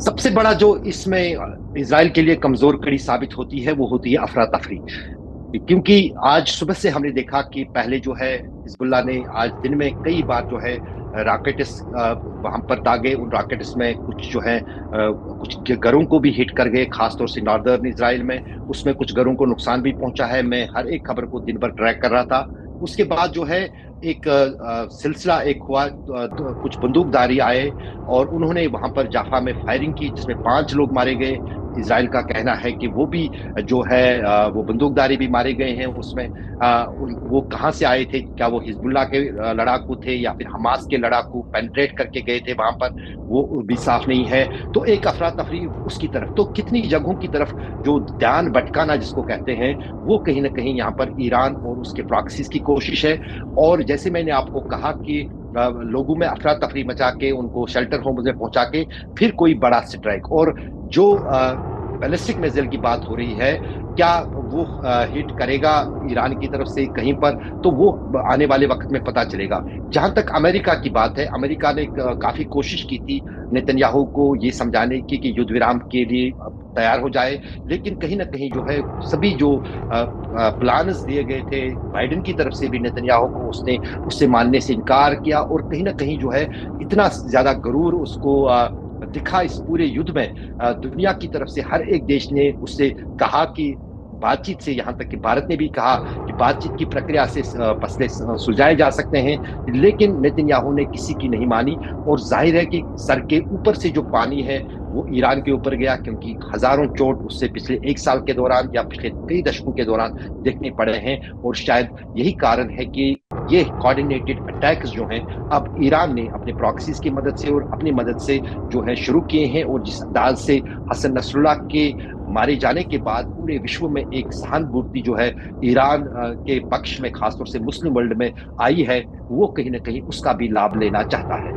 सबसे बड़ा जो इसमें इज़राइल के लिए कमज़ोर कड़ी साबित होती है, वो होती है अफ़रा-तफ़री। क्योंकि आज सुबह से हमने देखा कि पहले जो है हिज़्बुल्लाह ने आज दिन में कई बार जो है रॉकेट्स वहाँ पर दागे। उन रॉकेट्स में कुछ जो है कुछ घरों को भी हिट कर गए, ख़ास तौर से नॉर्दर्न इज़राइल में। उसमें कुछ घरों को नुकसान भी पहुँचा है। मैं हर एक खबर को दिन भर ट्रैक कर रहा था। उसके बाद जो है एक सिलसिला एक हुआ, तो कुछ बंदूकधारी आए और उन्होंने वहाँ पर जाफ़ा में फायरिंग की, जिसमें 5 लोग मारे गए। इज़राइल का कहना है कि वो भी जो है वो बंदूकधारी भी मारे गए हैं उसमें। वो कहाँ से आए थे? क्या वो हिज़्बुल्लाह के लड़ाकू थे या फिर हमास के लड़ाकू पेनिट्रेट करके गए थे वहाँ पर? वो भी साफ नहीं है। तो एक अफ़रा-तफ़री उसकी तरफ, तो कितनी जगहों की तरफ जो ध्यान भटकाना जिसको कहते हैं, वो कहीं न कहीं यहाँ पर ईरान और उसके प्रॉक्सीज़ की कोशिश है। और जैसे मैंने आपको कहा कि लोगों में अफ़रा-तफ़री मचा के, उनको शेल्टर होम्स में पहुँचा के, फिर कोई बड़ा स्ट्राइक। और जो बैलिस्टिक मिसाइल की बात हो रही है, क्या वो हिट करेगा ईरान की तरफ से कहीं पर? तो वो आने वाले वक़्त में पता चलेगा। जहाँ तक अमेरिका की बात है, अमेरिका ने काफ़ी कोशिश की थी नेतन्याहू को ये समझाने की कि युद्ध विराम के लिए तैयार हो जाए, लेकिन कहीं न कहीं जो है सभी जो प्लान्स दिए गए थे बाइडेन की तरफ से भी नेतन्याहू को, उसने उससे मानने से इनकार किया। और कहीं न कहीं जो है इतना ज़्यादा गरूर उसको दिखा इस पूरे युद्ध में। दुनिया की तरफ से हर एक देश ने उससे कहा कि बातचीत से, यहाँ तक कि भारत ने भी कहा कि बातचीत की प्रक्रिया से मसले सुलझाए जा सकते हैं, लेकिन नेतन्याहू ने किसी की नहीं मानी। और जाहिर है कि सर के ऊपर से जो पानी है वो ईरान के ऊपर गया, क्योंकि हजारों चोट उससे पिछले 1 साल के दौरान या पिछले कई दशकों के दौरान देखने पड़े हैं। और शायद यही कारण है कि ये कोऑर्डिनेटेड अटैक्स जो हैं, अब ईरान ने अपने प्रॉक्सीज की मदद से और अपनी मदद से जो है शुरू किए हैं। और जिस अंदाज से हसन नसरुल्लाह के मारे जाने के बाद पूरे विश्व में एक सहानुभूति जो है ईरान के पक्ष में, खासतौर से मुस्लिम वर्ल्ड में आई है, वो कहीं न कहीं उसका भी लाभ लेना चाहता है।